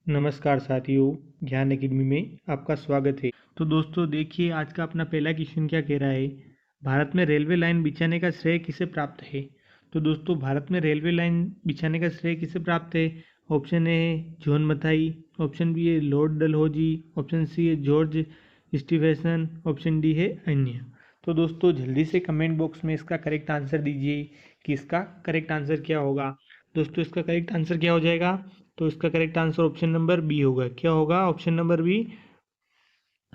नमस्कार साथियों, ज्ञान अकेडमी में आपका स्वागत है। तो दोस्तों देखिए, आज का अपना पहला क्वेश्चन क्या कह रहा है। भारत में रेलवे लाइन बिछाने का श्रेय किसे प्राप्त है। तो दोस्तों, भारत में रेलवे लाइन बिछाने का श्रेय किसे प्राप्त है। ऑप्शन ए है जॉन मथाई, ऑप्शन बी है लॉर्ड डलहौजी, ऑप्शन सी है जॉर्ज स्टीफेसन, ऑप्शन डी है अन्य। तो दोस्तों जल्दी से कमेंट बॉक्स में इसका करेक्ट आंसर दीजिए कि इसका करेक्ट आंसर क्या होगा। दोस्तों इसका करेक्ट आंसर क्या हो जाएगा। तो इसका correct answer option number B होगा। क्या होगा option number B,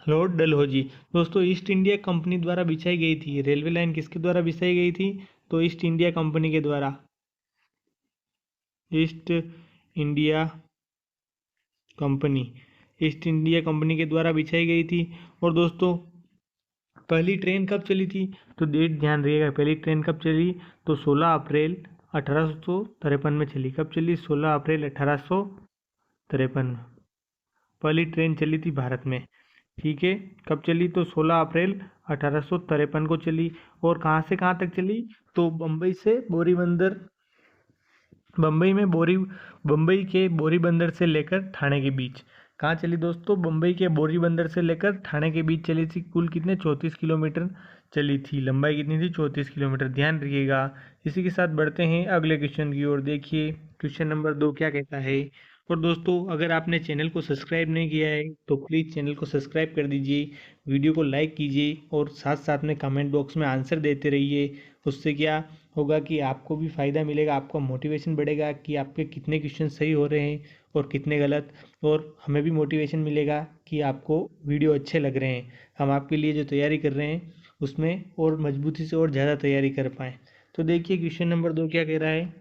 Lord Dalhousie. दोस्तों ईस्ट इंडिया कंपनी द्वारा बिछाई गई थी रेलवे लाइन, किसके द्वारा बिछाई गई थी। तो ईस्ट इंडिया कंपनी के द्वारा, east India company, east India company के द्वारा बिछाई गई थी। और दोस्तों पहली ट्रेन कब चली थी। तो डेट ध्यान रखिएगा, पहली ट्रेन कब चली। तो 16 अप्रैल 1853 में चली। कब चली। 16 अप्रैल 1853 में पहली ट्रेन चली थी भारत में। ठीक है, कब चली। तो 16 अप्रैल 1853 को चली। और कहाँ से कहाँ तक चली। तो बम्बई से बोरी बंदर, बम्बई के बोरी बंदर से लेकर ठाणे के बीच। कहाँ चली दोस्तों। बम्बई के बोरी बंदर से लेकर ठाणे के बीच चली थी। कुल कितने 34 किलोमीटर चली थी। लंबाई कितनी थी 34 किलोमीटर, ध्यान रखिएगा। इसी के साथ बढ़ते हैं अगले क्वेश्चन की ओर। देखिए क्वेश्चन नंबर 2 क्या कहता है। और दोस्तों अगर आपने चैनल को सब्सक्राइब नहीं किया है तो प्लीज़ चैनल को सब्सक्राइब कर दीजिए, वीडियो को लाइक कीजिए और साथ साथ में कमेंट बॉक्स में आंसर देते रहिए। उससे क्या होगा कि आपको भी फ़ायदा मिलेगा, आपका मोटिवेशन बढ़ेगा कि आपके कितने क्वेश्चन सही हो रहे हैं और कितने गलत। और हमें भी मोटिवेशन मिलेगा कि आपको वीडियो अच्छे लग रहे हैं, हम आपके लिए जो तैयारी कर रहे हैं उसमें और मजबूती से और ज़्यादा तैयारी कर पाएँ। तो देखिए क्वेश्चन नंबर 2 क्या कह रहा है।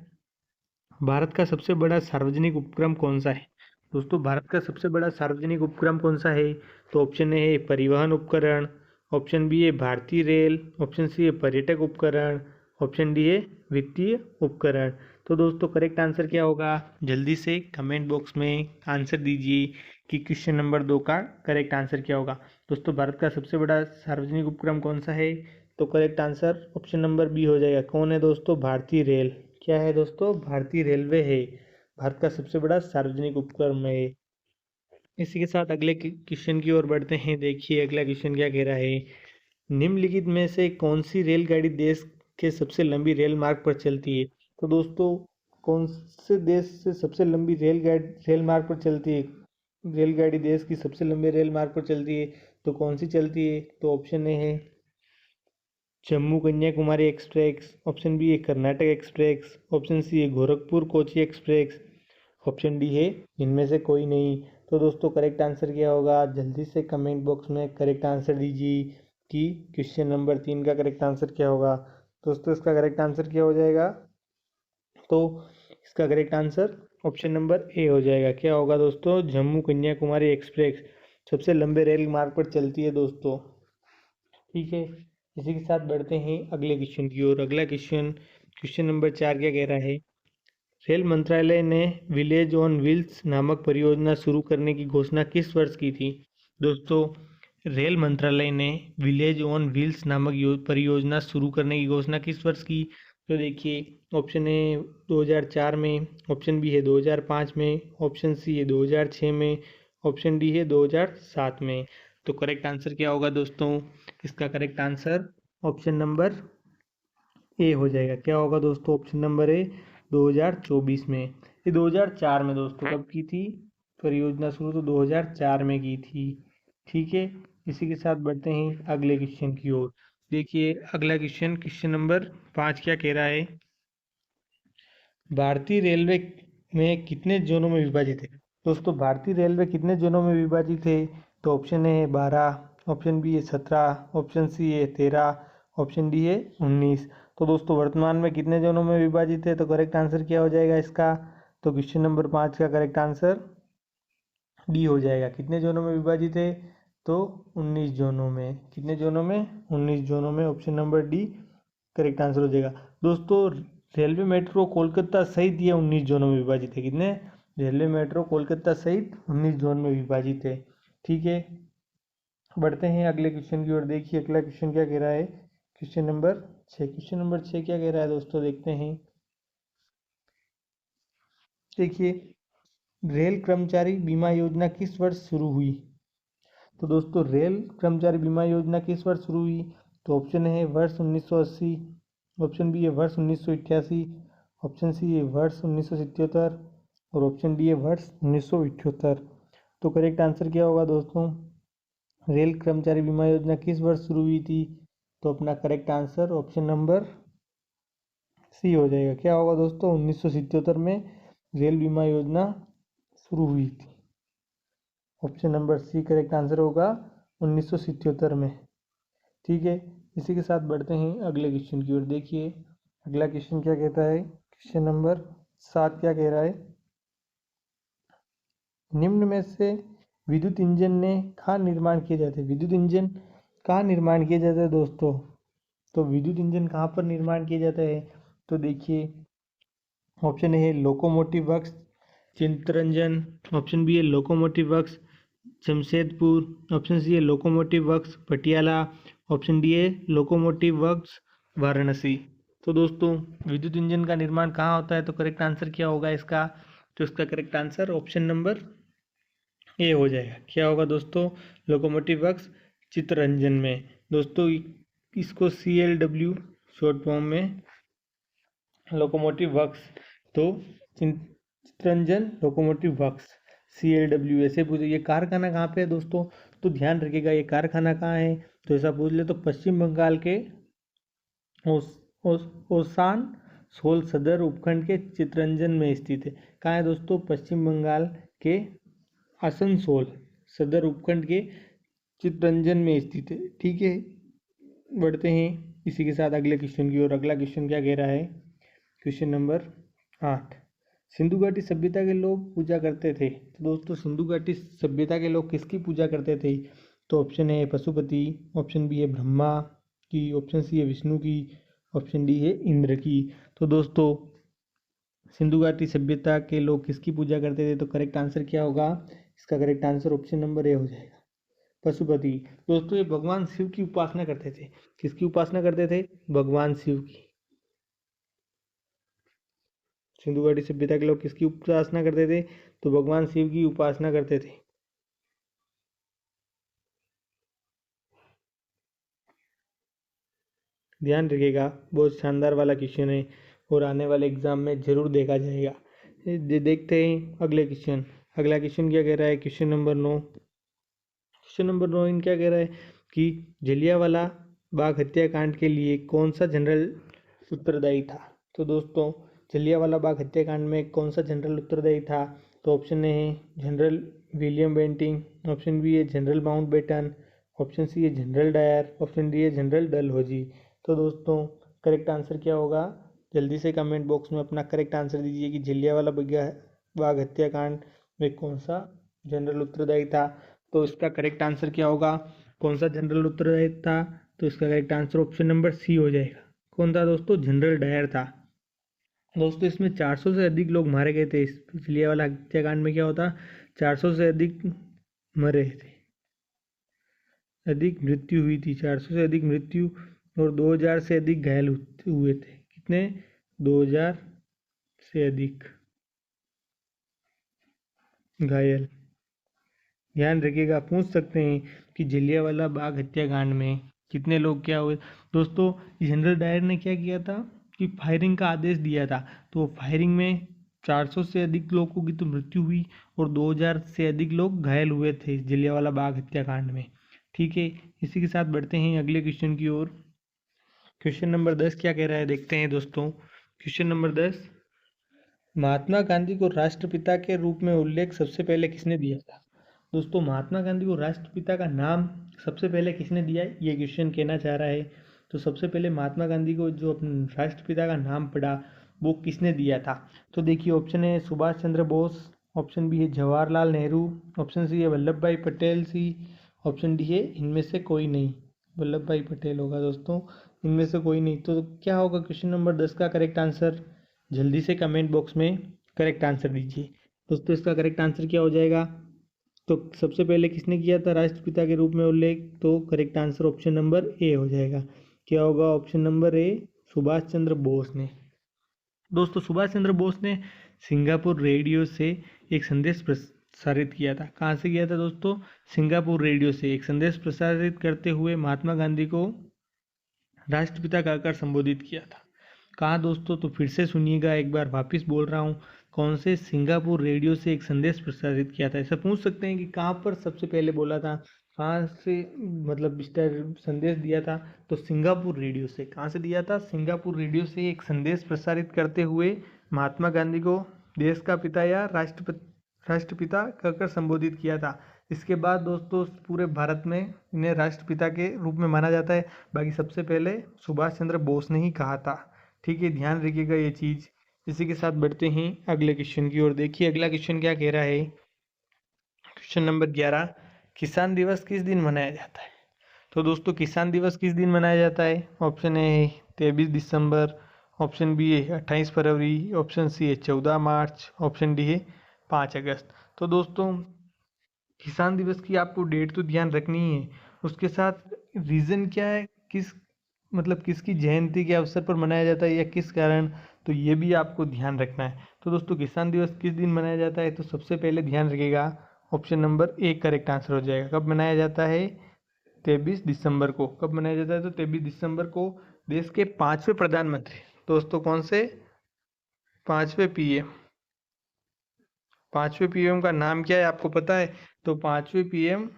भारत का सबसे बड़ा सार्वजनिक उपक्रम कौन सा है। दोस्तों भारत का सबसे बड़ा सार्वजनिक उपक्रम कौन सा है। तो ऑप्शन ए है परिवहन उपकरण, ऑप्शन बी है भारतीय रेल, ऑप्शन सी है पर्यटक उपकरण, ऑप्शन डी है वित्तीय उपकरण। तो दोस्तों करेक्ट आंसर क्या होगा। जल्दी से कमेंट बॉक्स में आंसर दीजिए कि क्वेश्चन नंबर 2 का करेक्ट आंसर क्या होगा। दोस्तों भारत का सबसे बड़ा सार्वजनिक उपक्रम कौन सा है। तो correct answer option number B हो जाएगा। कौन है दोस्तों। भारतीय रेल। क्या है दोस्तों। भारतीय रेलवे है भारत का सबसे बड़ा सार्वजनिक उपक्रम है। इसी के साथ अगले क्वेश्चन की ओर बढ़ते हैं। देखिए अगला क्वेश्चन क्या कह रहा है। निम्नलिखित में से कौन सी रेलगाड़ी देश के सबसे लंबी रेल मार्ग पर चलती है। तो दोस्तों कौन से देश से सबसे लंबी रेल मार्ग पर चलती है, रेलगाड़ी देश की सबसे लंबे रेल मार्ग पर चलती है। तो कौन सी चलती है। तो ऑप्शन ए है Jammu Kanyakumari express, option B है कर्नाटक एक्सप्रेस, ऑप्शन सी है Gorakhpur Kochi express, option D है इनमें से कोई नहीं। तो दोस्तों करेक्ट आंसर क्या होगा। जल्दी से कमेंट बॉक्स में करेक्ट आंसर दीजिए कि क्वेश्चन नंबर 3 का करेक्ट आंसर क्या होगा। दोस्तों इसका करेक्ट आंसर क्या हो जाएगा। तो इसका correct answer option number A हो जाएगा। क्या होगा दोस्तों। जम्मू कन्याकुमारी एक्सप्रेस सबसे लंबे रेल मार्ग पर चलती है दोस्तों। ठीक है, इसी के साथ बढ़ते हैं अगले क्वेश्चन की ओर। अगला क्वेश्चन, क्वेश्चन नंबर 4 क्या कह रहा है। रेल मंत्रालय ने विलेज ऑन व्हील्स नामक परियोजना शुरू करने की घोषणा किस वर्ष की थी। दोस्तों रेल मंत्रालय ने विलेज ऑन व्हील्स नामक परियोजना शुरू करने की घोषणा किस वर्ष की। तो देखिए ऑप्शन ए 2004 में, ऑप्शन बी है 2005 में, ऑप्शन सी है 2006 में, ऑप्शन डी है 2007 में। तो करेक्ट आंसर क्या होगा दोस्तों। इसका correct answer option number A हो जाएगा। क्या होगा दोस्तों। ऑप्शन नंबर ए 2024 में। ये 2004 में दोस्तों कब की थी परियोजना शुरू। तो 2004 में की थी। ठीक है, इसी के साथ बढ़ते हैं अगले क्वेश्चन की ओर। देखिए अगला क्वेश्चन, क्वेश्चन नंबर 5 क्या कह रहा है। भारतीय रेलवे में कितने जोनों में विभाजित है। दोस्तों भारतीय रेलवे कितने जोनों में विभाजित है। तो ऑप्शन ए है 12, ऑप्शन बी है 17, ऑप्शन सी है 13, ऑप्शन डी है 19। तो दोस्तों वर्तमान में कितने जोनों में विभाजित है। तो करेक्ट आंसर क्या हो जाएगा इसका। तो क्वेश्चन नंबर 5 का करेक्ट आंसर डी हो जाएगा। कितने जोनों में विभाजित है। तो 19 जोनों में। कितने जोनों में। 19 जोनों में। Option number D correct answer हो जाएगा। दोस्तों रेलवे मेट्रो कोलकाता सहित ये 19 जोनों में विभाजित है। कितने। रेलवे मेट्रो कोलकाता सहित 19 जोन में विभाजित है। ठीक है, बढ़ते हैं अगले क्वेश्चन की ओर। देखिए अगला क्वेश्चन क्या कह रहा है। क्वेश्चन नंबर 6, क्वेश्चन नंबर 6 क्या कह रहा है दोस्तों देखते हैं। देखिए रेल कर्मचारी बीमा योजना किस वर्ष शुरू हुई? तो दोस्तों रेल कर्मचारी बीमा योजना किस वर्ष शुरू हुई? तो ऑप्शन है वर्ष 1980, ऑप्शन बी है वर्ष 1988, ऑप्शन सी है वर्ष 1977 और ऑप्शन डी है वर्ष 1978। तो करेक्ट आंसर क्या होगा दोस्तों? रेल कर्मचारी बीमा योजना किस वर्ष शुरू हुई थी? तो अपना correct answer option number C हो जाएगा। क्या होगा दोस्तों? 1977 में रेल बीमा योजना शुरू हुई थी। Option number C correct answer होगा 1977 में। ठीक है, इसी के साथ बढ़ते हैं अगले क्वेश्चन की ओर। देखिए अगला क्वेश्चन क्या कहता है। क्वेश्चन नंबर 7 क्या कह रहा है? निम्न में से विद्युत इंजन ने कहाँ निर्माण किए जाते हैं? विद्युत इंजन कहाँ निर्माण किया जाता है दोस्तों? तो विद्युत इंजन कहाँ पर निर्माण किया जाता है? तो देखिए ऑप्शन ए है locomotive works Chittaranjan, option B है locomotive works Jamshedpur, option C है locomotive works Patiala, option D है लोकोमोटिव वर्क्स वाराणसी। तो दोस्तों विद्युत इंजन का निर्माण कहाँ होता है? तो करेक्ट आंसर क्या होगा इसका? तो इसका correct answer option number A हो जाएगा। क्या होगा दोस्तों? लोकोमोटिव वर्क्स चित्तरंजन में। दोस्तों इसको CLW शॉर्ट फॉर्म में लोकोमोटिव वर्क्स, तो चित्तरंजन लोकोमोटिव वर्क्स CLW ऐसे पूछे। ये कारखाना कहाँ पे है दोस्तों? तो ध्यान रखिएगा ये कारखाना कहाँ है। तो ऐसा पूछ ले तो पश्चिम बंगाल के ओसान सोल सदर उपखंड के चित्तरंजन में स्थित है। कहाँ है दोस्तों? पश्चिम बंगाल के आसनसोल सदर उपखंड के चित्तरंजन में स्थित है। ठीक है, बढ़ते हैं इसी के साथ अगले क्वेश्चन की ओर। अगला क्वेश्चन क्या कह रहा है? क्वेश्चन नंबर 8, सिंधु घाटी सभ्यता के लोग पूजा करते थे। तो दोस्तों सिंधु घाटी सभ्यता के लोग किसकी पूजा करते थे? तो ऑप्शन है पशुपति, ऑप्शन बी है ब्रह्मा की, ऑप्शन सी है विष्णु की, ऑप्शन डी है इंद्र की। तो दोस्तों सिंधु घाटी सभ्यता के लोग किसकी पूजा करते थे? तो करेक्ट आंसर क्या होगा? इसका correct answer option number A हो जाएगा, पशुपति। दोस्तों ये भगवान शिव की उपासना करते थे। किसकी उपासना करते थे? भगवान शिव की। सिंधु घाटी सभ्यता के लोग किसकी उपासना करते थे? तो भगवान शिव की उपासना करते थे। ध्यान रखिएगा बहुत शानदार वाला क्वेश्चन है और आने वाले एग्जाम में जरूर देखा जाएगा। देखते हैं अगले क्वेश्चन। अगला क्वेश्चन क्या कह रहा है? Question number 9। क्वेश्चन नंबर 9 इन क्या कह रहा है कि जलियांवाला बाग हत्याकांड के लिए कौन सा जनरल उत्तरदायी था? तो दोस्तों जलियांवाला बाग हत्याकांड में कौन सा जनरल उत्तरदायी था? तो ऑप्शन ए है general William Bentinck, option B है जनरल माउंटबेटन, ऑप्शन सी है जनरल डायर, ऑप्शन डी है जनरल डलहौजी। तो दोस्तों करेक्ट आंसर क्या होगा? जल्दी से कमेंट बॉक्स में अपना करेक्ट आंसर दीजिए कि जलियांवाला बाग हत्याकांड में कौन सा जनरल उत्तरदायी था। तो इसका करेक्ट आंसर क्या होगा? कौन सा जनरल उत्तरदायी था? तो इसका correct answer option number C हो जाएगा। कौन था दोस्तों? जनरल डायर था। दोस्तों इसमें 400 से अधिक लोग मारे गए थे। इस जलियांवाला हत्याकांड में क्या होता? 400 से अधिक मरे थे, अधिक मृत्यु हुई थी। 400 से अधिक मृत्यु और 2000 से अधिक घायल हुए थे। कितने? 2000 से अधिक घायल। ध्यान रखिएगा पूछ सकते हैं कि जलियांवाला बाग हत्याकांड में कितने लोग क्या हुए। दोस्तों जनरल डायर ने क्या किया था कि फायरिंग का आदेश दिया था। तो फायरिंग में 400 से अधिक लोगों की तो मृत्यु हुई और 2000 से अधिक लोग घायल हुए थे जलियांवाला बाग हत्याकांड में। ठीक है, इसी के साथ बढ़ते हैं अगले क्वेश्चन की ओर। क्वेश्चन नंबर 10 क्या कह रहा है देखते हैं दोस्तों। क्वेश्चन नंबर 10, महात्मा गांधी को राष्ट्रपिता के रूप में उल्लेख सबसे पहले किसने दिया था? दोस्तों महात्मा गांधी को राष्ट्रपिता का नाम सबसे पहले किसने दिया है, ये क्वेश्चन कहना चाह रहा है। तो सबसे पहले महात्मा गांधी को जो अपने राष्ट्रपिता का नाम पड़ा वो किसने दिया था? तो देखिए ऑप्शन है सुभाष चंद्र बोस, ऑप्शन बी है जवाहरलाल नेहरू, ऑप्शन सी है वल्लभ भाई पटेल सी, ऑप्शन डी है इनमें से कोई नहीं। वल्लभ भाई पटेल होगा दोस्तों, इनमें से कोई नहीं। तो क्या होगा क्वेश्चन नंबर 10 का करेक्ट आंसर? जल्दी से कमेंट बॉक्स में करेक्ट आंसर दीजिए। दोस्तों इसका करेक्ट आंसर क्या हो जाएगा? तो सबसे पहले किसने किया था राष्ट्रपिता के रूप में उल्लेख? तो correct answer option number A हो जाएगा। क्या होगा? Option number A Subhash Chandra Bose ने। दोस्तों सुभाष चंद्र बोस ने सिंगापुर रेडियो से एक संदेश प्रसारित किया था। कहाँ से किया था दोस्तों? सिंगापुर रेडियो से एक संदेश प्रसारित करते हुए महात्मा गांधी को राष्ट्रपिता कहकर संबोधित किया था। कहाँ दोस्तों? तो फिर से सुनिएगा, एक बार वापस बोल रहा हूँ, कौन से? सिंगापुर रेडियो से एक संदेश प्रसारित किया था। ऐसा पूछ सकते हैं कि कहाँ पर सबसे पहले बोला था, कहाँ से मतलब संदेश दिया था? तो सिंगापुर रेडियो से। कहाँ से दिया था? सिंगापुर रेडियो से एक संदेश प्रसारित करते हुए महात्मा गांधी को देश का पिता या राष्ट्रपिता कहकर संबोधित किया था। इसके बाद दोस्तों पूरे भारत में इन्हें राष्ट्रपिता के रूप में माना जाता है। बाकी सबसे पहले सुभाष चंद्र बोस ने ही कहा था। ठीक है, ध्यान रखिएगा ये चीज़। इसी के साथ बढ़ते हैं अगले क्वेश्चन की ओर। देखिए अगला क्वेश्चन क्या कह रहा है। क्वेश्चन नंबर 11, किसान दिवस किस दिन मनाया जाता है? तो दोस्तों किसान दिवस किस दिन मनाया जाता है? ऑप्शन ए है 23 दिसंबर, ऑप्शन बी है 28 फरवरी, ऑप्शन सी है 14 मार्च, ऑप्शन डी है 5 अगस्त। तो दोस्तों किसान दिवस की आपको डेट तो ध्यान रखनी है, उसके साथ रीज़न क्या है, किस मतलब किसकी जयंती के अवसर पर मनाया जाता है या किस कारण, तो ये भी आपको ध्यान रखना है। तो दोस्तों किसान दिवस किस दिन मनाया जाता है? तो सबसे पहले ध्यान रखिएगा, option number A correct answer हो जाएगा। कब मनाया जाता है? 23 दिसंबर को। कब मनाया जाता है? तो 23 दिसंबर को देश के 5वें प्रधानमंत्री, दोस्तों कौन से? 5वें पीएम। 5वें पीएम का नाम क्या है आपको पता है? तो 5वें पीएम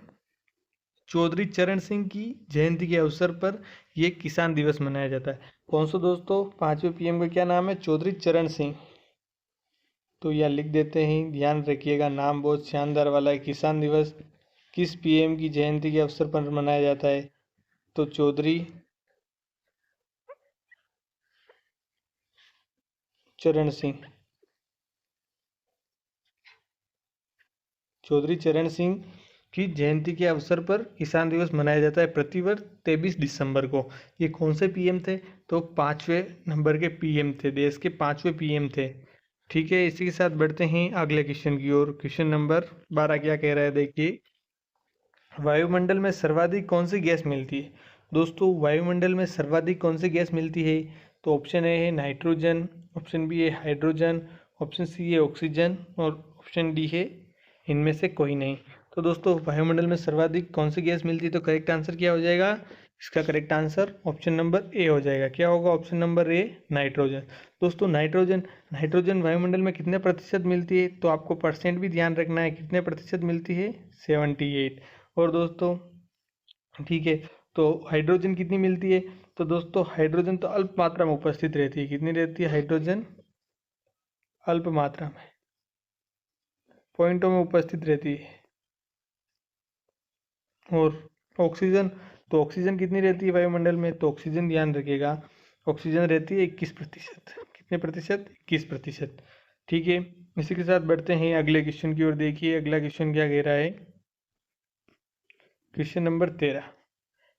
चौधरी चरण सिंह की जयंती के अवसर पर ये किसान दिवस मनाया जाता है। कौन सा दोस्तों? 5वें पीएम का क्या नाम है? चौधरी चरण सिंह। तो यह लिख देते हैं, ध्यान रखिएगा, नाम बहुत शानदार वाला है। किसान दिवस किस पीएम की जयंती के अवसर पर मनाया जाता है? तो चौधरी चरण सिंह। चौधरी चरण सिंह की जयंती के अवसर पर किसान दिवस मनाया जाता है प्रतिवर्ष 23 दिसंबर को। ये कौन से पीएम थे? तो 5वें नंबर के पीएम थे, देश के 5वें पीएम थे। ठीक है, इसी के साथ बढ़ते हैं अगले क्वेश्चन की ओर। क्वेश्चन नंबर 12 क्या कह रहा है, देखिए, वायुमंडल में सर्वाधिक कौन सी गैस मिलती है? दोस्तों वायुमंडल में सर्वाधिक कौन सी गैस मिलती है? तो ऑप्शन ए है नाइट्रोजन, ऑप्शन बी है हाइड्रोजन, ऑप्शन सी है ऑक्सीजन और ऑप्शन डी है इनमें से कोई नहीं। तो दोस्तों वायुमंडल में सर्वाधिक कौन सी गैस मिलती है? तो करेक्ट आंसर क्या हो जाएगा? इसका correct answer option number A हो जाएगा। क्या होगा? Option number A nitrogen. दोस्तों नाइट्रोजन वायुमंडल में कितने प्रतिशत मिलती है? तो आपको परसेंट भी ध्यान रखना है, कितने प्रतिशत मिलती है? 78। और दोस्तों ठीक है, तो हाइड्रोजन कितनी मिलती है? तो दोस्तों हाइड्रोजन तो अल्प मात्रा में उपस्थित रहती है। कितनी रहती है हाइड्रोजन? अल्प मात्रा में, पॉइंटों में उपस्थित रहती है। और ऑक्सीजन, तो ऑक्सीजन कितनी रहती है वायुमंडल में? तो ऑक्सीजन ध्यान रखिएगा, ऑक्सीजन रहती है 21%। कितने प्रतिशत? 21%। ठीक है, इसी के साथ बढ़ते हैं अगले क्वेश्चन की ओर। देखिए अगला क्वेश्चन क्या कह रहा है। क्वेश्चन नंबर 13,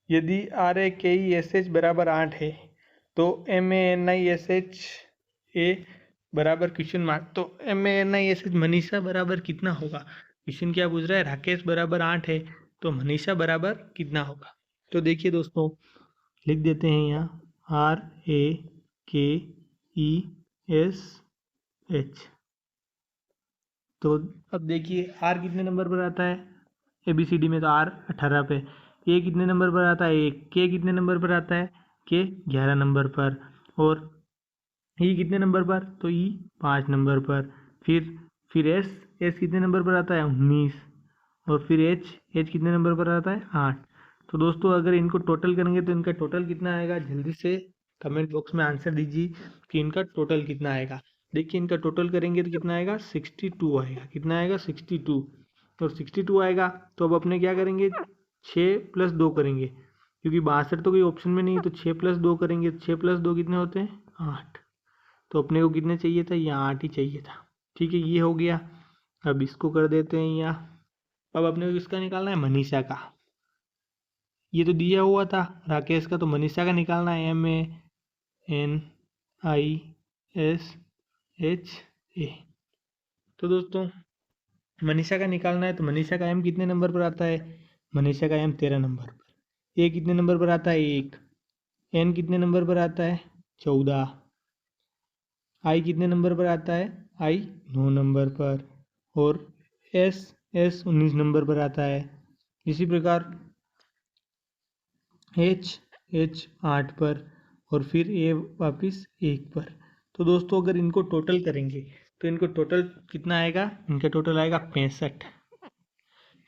यदि RAKESH बराबर 8 है तो MANISH बराबर क्वेश्चन मार्क, तो MANISH मनीषा बराबर कितना होगा? क्वेश्चन क्या पूछ रहा है? राकेश बराबर 8 है तो मनीषा बराबर कितना होगा? तो देखिए दोस्तों लिख देते हैं यहाँ RAKESH। तो अब देखिए R कितने नंबर पर आता है? ABCD में तो R 18 पे। A कितने नंबर पर आता है? 1। K कितने नंबर पर आता है? K 11 नंबर पर। और E कितने नंबर पर? तो E 5 नंबर पर। फिर S कितने नंबर पर आता है? 19। और फिर H कितने नंबर पर आता है? 8। तो दोस्तों अगर इनको टोटल करेंगे तो इनका टोटल कितना आएगा? जल्दी से कमेंट बॉक्स में आंसर दीजिए कि इनका टोटल कितना आएगा। देखिए इनका टोटल करेंगे तो कितना आएगा? 62 आएगा। कितना आएगा? 62। और 62 आएगा तो अब अपने क्या करेंगे? 6 + 2 करेंगे, क्योंकि 62 तो कोई ऑप्शन में नहीं है, तो 6 + 2 करेंगे। 6 + 2 कितने होते हैं? 8। तो अपने को कितने चाहिए था? यहाँ 8 ही चाहिए था। ठीक है, ये हो गया। अब इसको कर देते हैं यहाँ। अब अपने को किसका निकालना है? मनीषा का। ये तो दिया हुआ था राकेश का, तो मनीषा का निकालना है। MANISHA। तो दोस्तों मनीषा का निकालना है, तो मनीषा का M कितने नंबर पर आता है? मनीषा का M 13 नंबर पर। A कितने नंबर पर आता है? 1। N कितने नंबर पर आता है? 14। I कितने नंबर पर आता है? आई 9 नंबर पर और एस 19 नंबर पर आता है। इसी प्रकार एच 8 पर और फिर ए वापस 1 पर। तो दोस्तों अगर इनको टोटल करेंगे तो इनको टोटल कितना आएगा, इनका टोटल आएगा 65,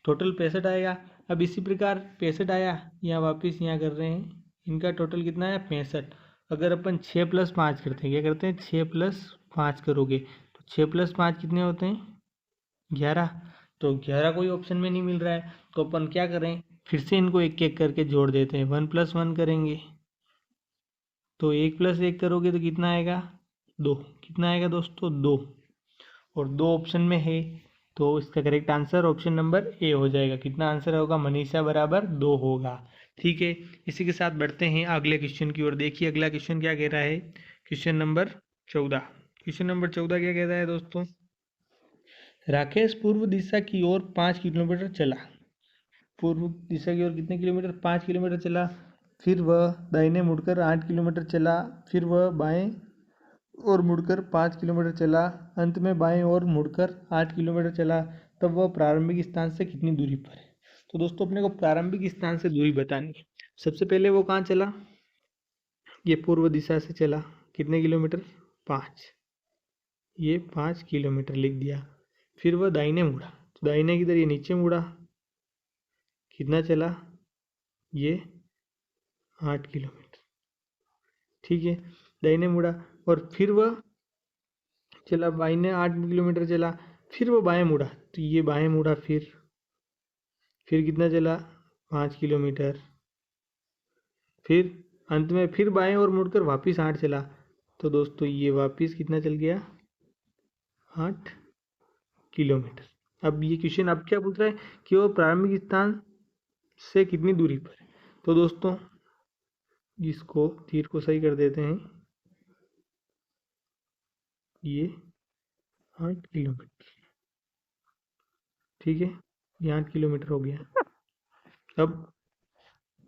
टोटल 65 आएगा। अब इसी प्रकार 65 आया, यहाँ वापस यहाँ कर रहे हैं, इनका टोटल कितना है 65। अगर अपन 6 + 5 करते हैं, क्या करते हैं 6 + 5 करोगे तो 6 + 5 कितने होते हैं 11। तो 11 कोई ऑप्शन में नहीं मिल रहा है, तो अपन क्या करें फिर से इनको एक एक करके जोड़ देते हैं। 1 + 1 करेंगे तो 1 + 1 करोगे तो कितना आएगा 2, कितना आएगा दोस्तों 2, और 2 ऑप्शन में है तो इसका correct answer option number A हो जाएगा। कितना आंसर होगा मनीषा बराबर 2 होगा। ठीक है, इसी के साथ बढ़ते हैं अगले क्वेश्चन की ओर। देखिए अगला क्वेश्चन क्या कह रहा है, क्वेश्चन नंबर 14। क्वेश्चन नंबर 14 क्या कह रहा है दोस्तों, राकेश पूर्व दिशा की ओर 5 किलोमीटर चला। पूर्व दिशा की ओर कितने किलोमीटर 5 किलोमीटर चला। फिर वह दाहिने मुड़कर 8 किलोमीटर चला। फिर वह बाएं और मुड़कर 5 किलोमीटर चला। अंत में बाएं ओर मुड़कर 8 किलोमीटर चला। तब वह प्रारंभिक स्थान से कितनी दूरी पर है। तो दोस्तों अपने को प्रारंभिक स्थान से दूरी बतानी है। सबसे पहले वो कहाँ चला, ये पूर्व दिशा से चला, कितने किलोमीटर 5, ये 5 किलोमीटर लिख दिया। फिर वह दाहिने मुड़ा, तो दाहिने किधर ये नीचे मुड़ा, कितना चला ये 8 किलोमीटर। ठीक है, दाहिने मुड़ा और फिर वह चला, बाई ने 8 किलोमीटर चला। फिर वो बाएं मुड़ा तो ये बाएं मुड़ा, फिर कितना चला 5 किलोमीटर। फिर अंत में फिर बाएं और मुड़कर वापस 8 चला। तो दोस्तों ये वापस कितना चल गया 8 किलोमीटर। अब ये क्वेश्चन अब क्या पूछ रहा है कि वो प्रारंभिक स्थान से कितनी दूरी पर है। तो दोस्तों इसको तीर को सही कर देते हैं, ये 8 किलोमीटर। ठीक है, ये 8 किलोमीटर हो गया। अब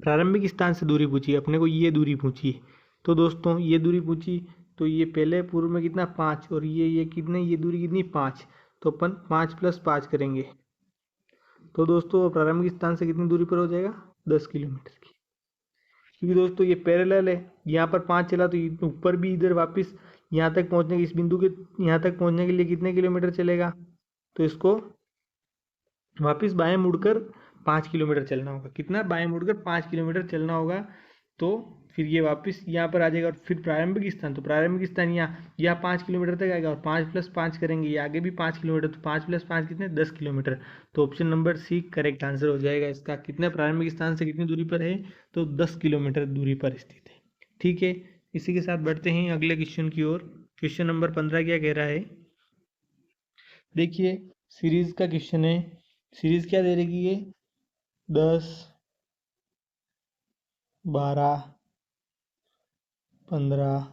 प्रारंभिक स्थान से दूरी पूछी, अपने को ये दूरी पूछी। तो दोस्तों ये दूरी पूछी तो ये पहले पूर्व में कितना 5 और ये कितने, ये दूरी कितनी 5, तो अपन 5 + 5 करेंगे। तो दोस्तों प्रारंभिक स्थान से कितनी दूरी पर हो जाएगा 10 किलोमीटर की। क्योंकि दोस्तों ये पैरेलल है, यहाँ पर 5 चला तो ऊपर भी इधर वापस यहाँ तक पहुँचने के, इस बिंदु के यहाँ तक पहुँचने के लिए कितने किलोमीटर चलेगा, तो इसको वापस बाएं मुड़कर 5 किलोमीटर चलना होगा। कितना बाएं मुड़कर 5 किलोमीटर चलना होगा। तो फिर ये वापस यहाँ पर आ जाएगा और फिर प्रारंभिक स्थान, तो प्रारंभिक स्थान यहाँ 5 किलोमीटर तक आएगा और 5 + 5 करेंगे, ये आगे भी 5 किलोमीटर, तो 5 + 5 कितने 10 किलोमीटर। तो option number C correct answer हो जाएगा इसका। कितने प्रारंभिक स्थान से कितनी दूरी पर है, तो 10 किलोमीटर दूरी पर स्थित है। ठीक है, इसी के साथ बढ़ते हैं अगले क्वेश्चन की ओर। क्वेश्चन नंबर 15 क्या कह रहा है, देखिए सीरीज का क्वेश्चन है। सीरीज क्या दे रही है 10, 12, 15,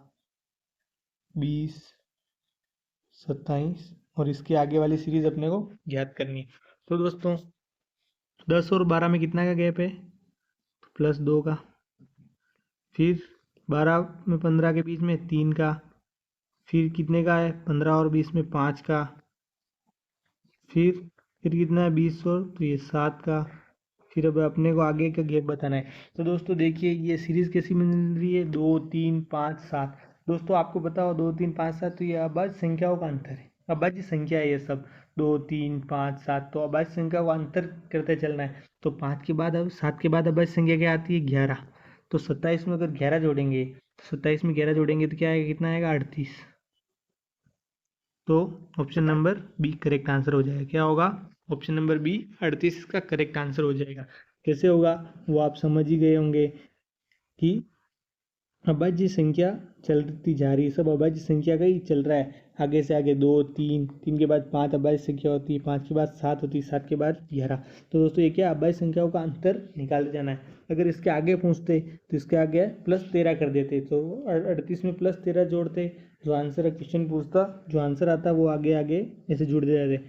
20, 27 और इसके आगे वाली सीरीज अपने को ज्ञात करनी है। तो दोस्तों 10 और 12 में कितना का गैप है, +2 का। फिर 12 में 15 के बीच में 3 का। फिर कितने का है 15 और 20 में 5 का। फिर कितना है 20 और, तो ये 7 का। फिर अब अपने को आगे का गैप बताना है। तो दोस्तों देखिए ये सीरीज कैसी मिल रही है 2, 3, 5, 7। दोस्तों आपको पता हो 2, 3, 5, 7 तो ये अभाज्य संख्याओं का अंतर है, अभाज्य संख्या है ये सब 2, 3, 5, 7। तो अभाज्य संख्या का अंतर करते चलना है। तो 5 के बाद अब 7 के बाद अभाज्य संख्या क्या आती है 11। तो 27 में अगर 11 जोड़ेंगे, 27 में 11 जोड़ेंगे तो क्या आएगा, कितना आएगा 38। तो option number B correct answer हो जाएगा। क्या होगा ऑप्शन नंबर बी 38 इसका करेक्ट आंसर हो जाएगा। कैसे होगा वो आप समझ ही गए होंगे कि अभाज्य संख्या चलती जा रही है, सब अभाज्य संख्या का ही चल रहा है। आगे से आगे 2, 3, 3 के बाद 5 अभाज्य संख्या होती है, 5 के बाद 7 होती है, 7 के बाद 11। तो दोस्तों ये क्या अभाज्य संख्याओं का अंतर निकालते जाना है। अगर इसके आगे पूछते तो इसके आगे +13 कर देते, तो 38 में +13 जोड़ते, जो आंसर क्वेश्चन पूछता जो आंसर आता वो आगे आगे ऐसे जुड़ते जाते।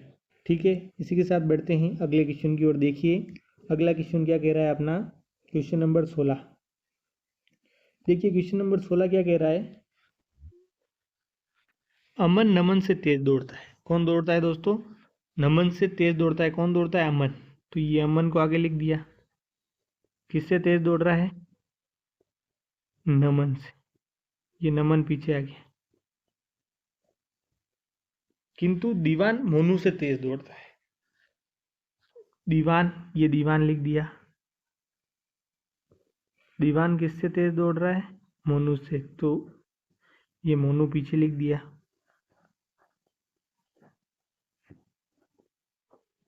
ठीक है, इसी के साथ बढ़ते हैं अगले क्वेश्चन की ओर। देखिए अगला क्वेश्चन क्या कह रहा है अपना, क्वेश्चन नंबर 16। देखिए क्वेश्चन नंबर 16 क्या कह रहा है, अमन नमन से तेज दौड़ता है। कौन दौड़ता है दोस्तों? नमन से तेज दौड़ता है। कौन दौड़ता है? अमन। तो ये अमन को आगे लिख दिया। किससे तेज दौड़ रहा है? नमन से। ये नमन पीछे आ गया। किंतु दीवान मोनू से तेज दौड़ता है। दीवान, ये दीवान लिख दिया। दीवान किससे तेज दौड़ रहा है? मोनू से। तो ये मोनू पीछे लिख दिया।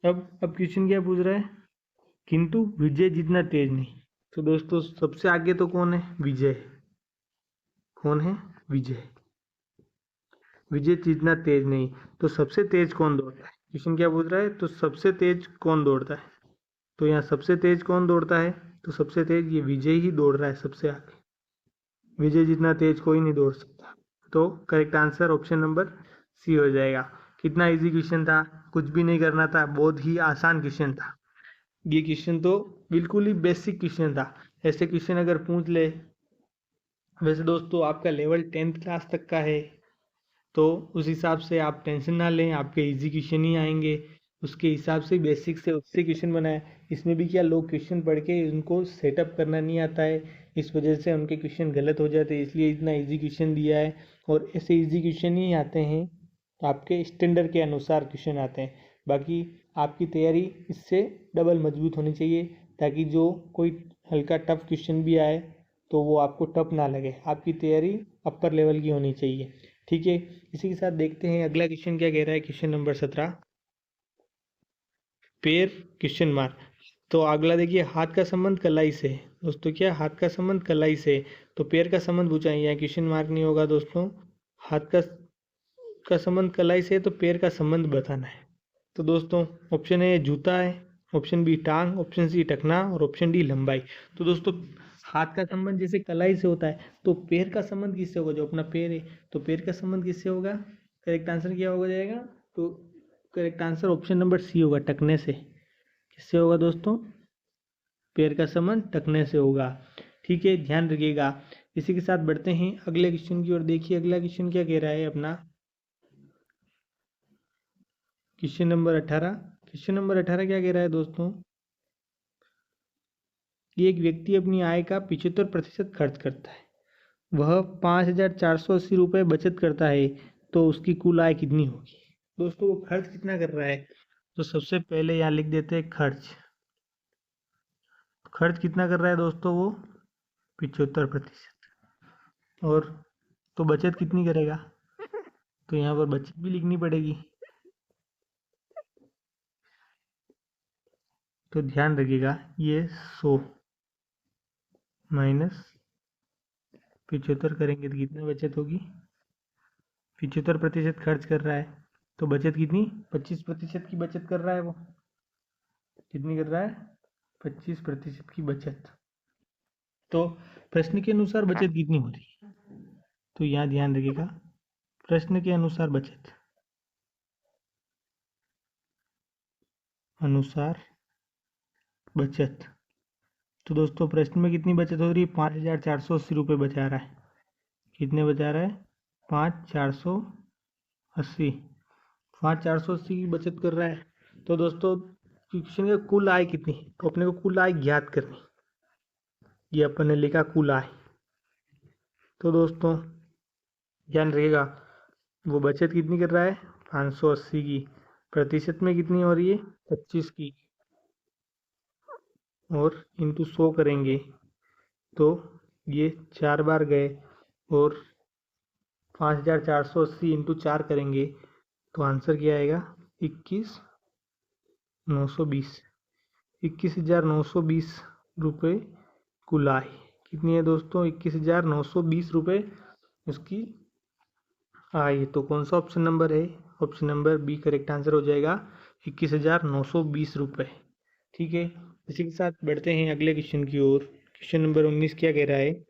अब क्वेश्चन क्या पूछ रहा है? किंतु विजय जितना तेज नहीं। तो दोस्तों सबसे आगे तो कौन है? विजय। कौन है? विजय। विजय जितना तेज नहीं। तो सबसे तेज कौन दौड़ता है? क्वेश्चन क्या पूछ रहा है? तो सबसे तेज कौन दौड़ता है? तो यहाँ सबसे तेज कौन दौड़ता है? तो सबसे तेज ये विजय ही दौड़ रहा है सबसे आगे। विजय जितना तेज कोई नहीं दौड़ सकता। तो correct answer option number C हो जाएगा। कितना इजी क्वेश्चन था, कुछ भी नहीं करना था, बहुत ही आसान क्वेश्चन था। ये क्वेश्चन तो बिल्कुल ही बेसिक क्वेश्चन था। ऐसे क्वेश्चन अगर पूछ ले, वैसे दोस्तों आपका लेवल 10th क्लास तक का है, तो उस हिसाब से आप टेंशन ना लें, आपके इजी क्वेश्चन ही आएंगे। उसके हिसाब से बेसिक से उससे क्वेश्चन बनाए। इसमें भी क्या, लोग क्वेश्चन पढ़ के उनको सेटअप करना नहीं आता है, इस वजह से उनके क्वेश्चन गलत हो जाते हैं, इसलिए इतना इजी क्वेश्चन दिया है। और ऐसे इजी क्वेश्चन ही आते हैं, आपके स्टैंडर्ड के अनुसार क्वेश्चन आते हैं। बाकी आपकी तैयारी इससे डबल मजबूत होनी चाहिए, ताकि जो कोई हल्का टफ क्वेश्चन भी आए तो वो आपको टफ ना लगे। आपकी तैयारी अपर लेवल की होनी चाहिए। ठीक है, इसी के साथ देखते हैं अगला क्वेश्चन क्या कह रहा है। क्वेश्चन नंबर 17, पैर क्वेश्चन मार्क। तो अगला देखिए, हाथ का संबंध कलाई से है। दोस्तों क्या, हाथ का संबंध कलाई से है, तो पैर का संबंध पूछा है। यहाँ क्वेश्चन मार्क नहीं होगा दोस्तों। हाथ का संबंध कलाई से है, तो पैर का संबंध बताना है। तो दोस्तों ऑप्शन ए जूता है, ऑप्शन बी टांग, ऑप्शन सी टखना और ऑप्शन डी लंबाई। तो दोस्तों हाथ का संबंध जैसे कलाई से होता है, तो पैर का संबंध किससे होगा? जो अपना पैर है, तो पैर का संबंध किससे होगा? करेक्ट आंसर क्या हो जाएगा? तो correct answer option number C होगा, टखने से। किससे होगा दोस्तों? पैर का संबंध टखने से होगा। ठीक है, ध्यान रखिएगा। इसी के साथ बढ़ते हैं अगले क्वेश्चन की ओर। देखिए अगला क्वेश्चन क्या कह रहा है अपना। Question number 18। क्वेश्चन नंबर 18 क्या कह रहा है दोस्तों? एक व्यक्ति अपनी आय का 75% खर्च करता है, वह 5,480 रुपये बचत करता है, तो उसकी कुल आय कितनी होगी? दोस्तों वो खर्च कितना कर रहा है? तो सबसे पहले यहाँ लिख देते हैं खर्च। खर्च कितना कर रहा है दोस्तों वो? 75%। और तो बचत कितनी करेगा? तो यहाँ पर बचत भी लिखनी पड़ेगी। तो ध्यान रखिएगा, ये 100 माइनस 75 करेंगे तो कितनी बचत होगी? 75% खर्च कर रहा है, तो बचत कितनी? 25% की बचत कर रहा है वो। कितनी कर रहा है? 25% की बचत। तो प्रश्न के अनुसार बचत कितनी हो रही है? तो यहाँ ध्यान रखिएगा, प्रश्न के अनुसार बचत, अनुसार बचत। तो दोस्तों प्रश्न में कितनी बचत हो रही है? 5,480 रुपये बचा रहा है। कितने बचा रहा है? 5,480। 5,480 की बचत कर रहा है। तो दोस्तों क्वेश्चन का कुल आय कितनी? तो अपने को कुल आय ज्ञात करनी। ये अपन ने लिखा कुल आय। तो दोस्तों ध्यान रखिएगा, वो बचत कितनी कर रहा है? 580 की। प्रतिशत में कितनी हो रही है? 25 की। और इंटू 100 करेंगे तो ये 4 बार गए, और 5,480 इंटू 4 करेंगे तो आंसर क्या आएगा? 21,920। 21,920 रुपये कुल आय कितनी है दोस्तों? 21,920 रुपये उसकी आय। तो कौन सा ऑप्शन नंबर है? Option number B correct answer हो जाएगा, 21,920 रुपये। ठीक है, इसी के साथ बढ़ते हैं अगले क्वेश्चन की ओर। क्वेश्चन नंबर 19 क्या कह रहा है?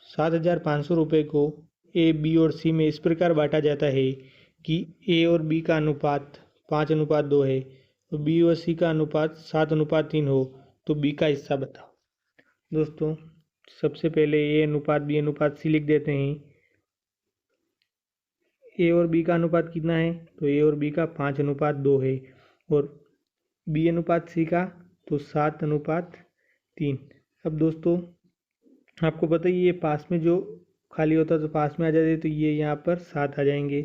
7,500 रुपये को ए, बी और सी में इस प्रकार बांटा जाता है कि ए और बी का अनुपात 5:2 है, और बी और सी का अनुपात 7:3 हो, तो बी का हिस्सा बताओ। दोस्तों सबसे पहले ए अनुपात बी अनुपात सी लिख देते हैं। ए और बी का अनुपात कितना है, तो ए और बी का 5:2 है, और बी अनुपात सी का तो 7:3। अब दोस्तों आपको पता ही ये पास में जो खाली होता है तो पास में आ जाते, तो ये यहाँ पर 7 आ जाएंगे,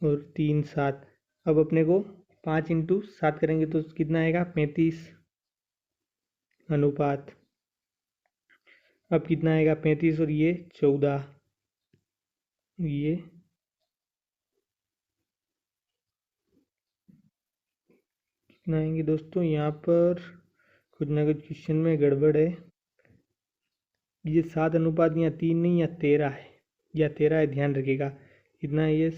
और 3 7। अब अपने को 5 × 7 करेंगे तो कितना आएगा, 35 अनुपात। अब कितना आएगा, 35 और ये 14, ये कितना आएंगे दोस्तों, यहाँ पर कुछ ना कुछ क्वेश्चन में गड़बड़ है। ये 7:3 या 3 नहीं या 13 है, या 13 है, ध्यान रखिएगा। कितना है ये,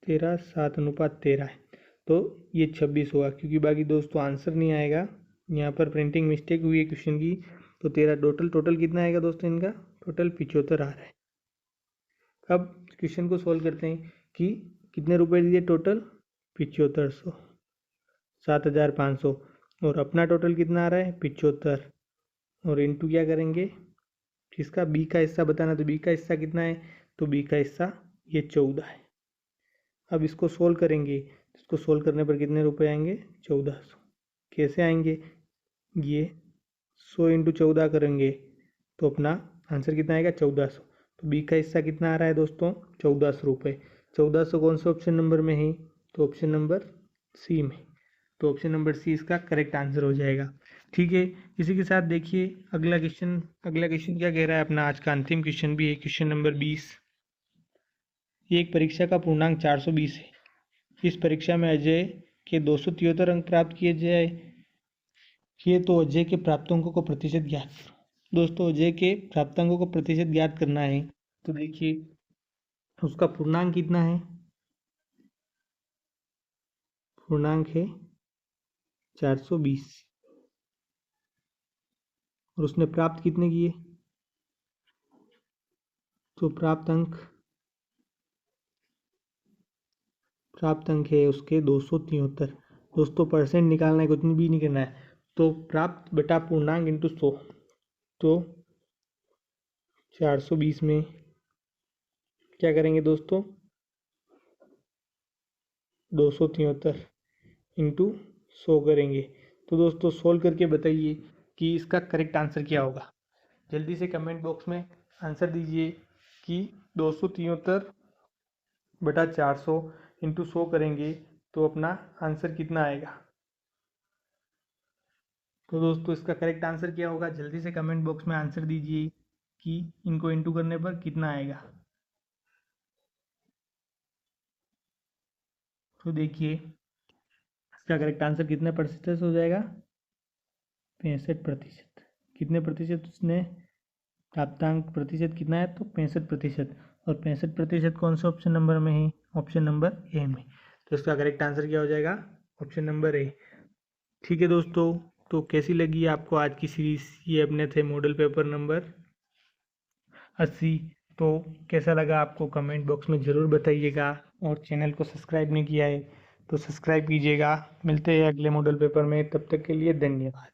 13, 7:13 है, तो ये 26 होगा, क्योंकि बाकी दोस्तों आंसर नहीं आएगा। यहाँ पर प्रिंटिंग मिस्टेक हुई है क्वेश्चन की, तो 13 टोटल कितना आएगा दोस्तों, इनका टोटल 75 आ रहा है। अब क्वेश्चन को सोल्व करते हैं कि कितने रुपए दिए टोटल, 7500, 7500, और अपना टोटल कितना आ रहा है, 75, और इनटू क्या करेंगे, किसका, बी का हिस्सा बताना, तो बी का हिस्सा कितना है, तो बी का हिस्सा ये 14 है। अब इसको सोल्व करेंगे, इसको सोल्व करने पर कितने रुपए आएंगे, 1400। कैसे आएंगे, ये 100 × 14 करेंगे तो अपना आंसर कितना आएगा, 1400। तो बी का हिस्सा कितना आ रहा है दोस्तों, 1400 रुपये। 1400 कौन से ऑप्शन नंबर में है, तो ऑप्शन नंबर सी में, तो ऑप्शन नंबर सी इसका करेक्ट आंसर हो जाएगा। ठीक है, इसी के साथ देखिए अगला क्वेश्चन क्या कह रहा है अपना आज का अंतिम क्वेश्चन भी है, क्वेश्चन नंबर 20। ये एक परीक्षा का पूर्णांक 420 है। इस परीक्षा में अजय के 273 अंक प्राप्त किए जाए, तो अजय के प्राप्तांकों को प्रतिशत ज्ञात करो। दोस्तों अजय के प्राप्तांकों को प्रतिशत ज्ञात करना है, तो देखिए उसका पूर्णांक कितना है, पूर्णांक है 420, और उसने प्राप्त कितने किए, तो प्राप्त अंक है उसके 273। दोस्तों परसेंट निकालना है, कुछ भी नहीं करना है, तो प्राप्त बटा पूर्णांक इंटू 100, तो 420 में क्या करेंगे दोस्तों, 273 इंटू 100 करेंगे। तो दोस्तों सोल्व करके बताइए कि इसका करेक्ट आंसर क्या होगा। जल्दी से कमेंट बॉक्स में आंसर दीजिए कि 273 बटा 400 इंटू 100 करेंगे तो अपना आंसर कितना आएगा। तो दोस्तों इसका करेक्ट आंसर क्या होगा, जल्दी से कमेंट बॉक्स में आंसर दीजिए कि इनको इंटू करने पर कितना आएगा। तो देखिए इसका करेक्ट आंसर कितने प्रतिशत हो जाएगा, 65%। कितने प्रतिशत उसने प्राप्तांक प्रतिशत कितना है, तो 65%, और 65% कौन से ऑप्शन नंबर में है, ऑप्शन नंबर ए में। तो इसका करेक्ट आंसर क्या हो जाएगा, ऑप्शन नंबर ए। ठीक है दोस्तों, तो कैसी लगी आपको आज की सीरीज, ये अपने थे मॉडल पेपर नंबर 80। तो कैसा लगा आपको कमेंट बॉक्स में ज़रूर बताइएगा, और चैनल को सब्सक्राइब नहीं किया है तो सब्सक्राइब कीजिएगा। मिलते हैं अगले मॉडल पेपर में, तब तक के लिए धन्यवाद।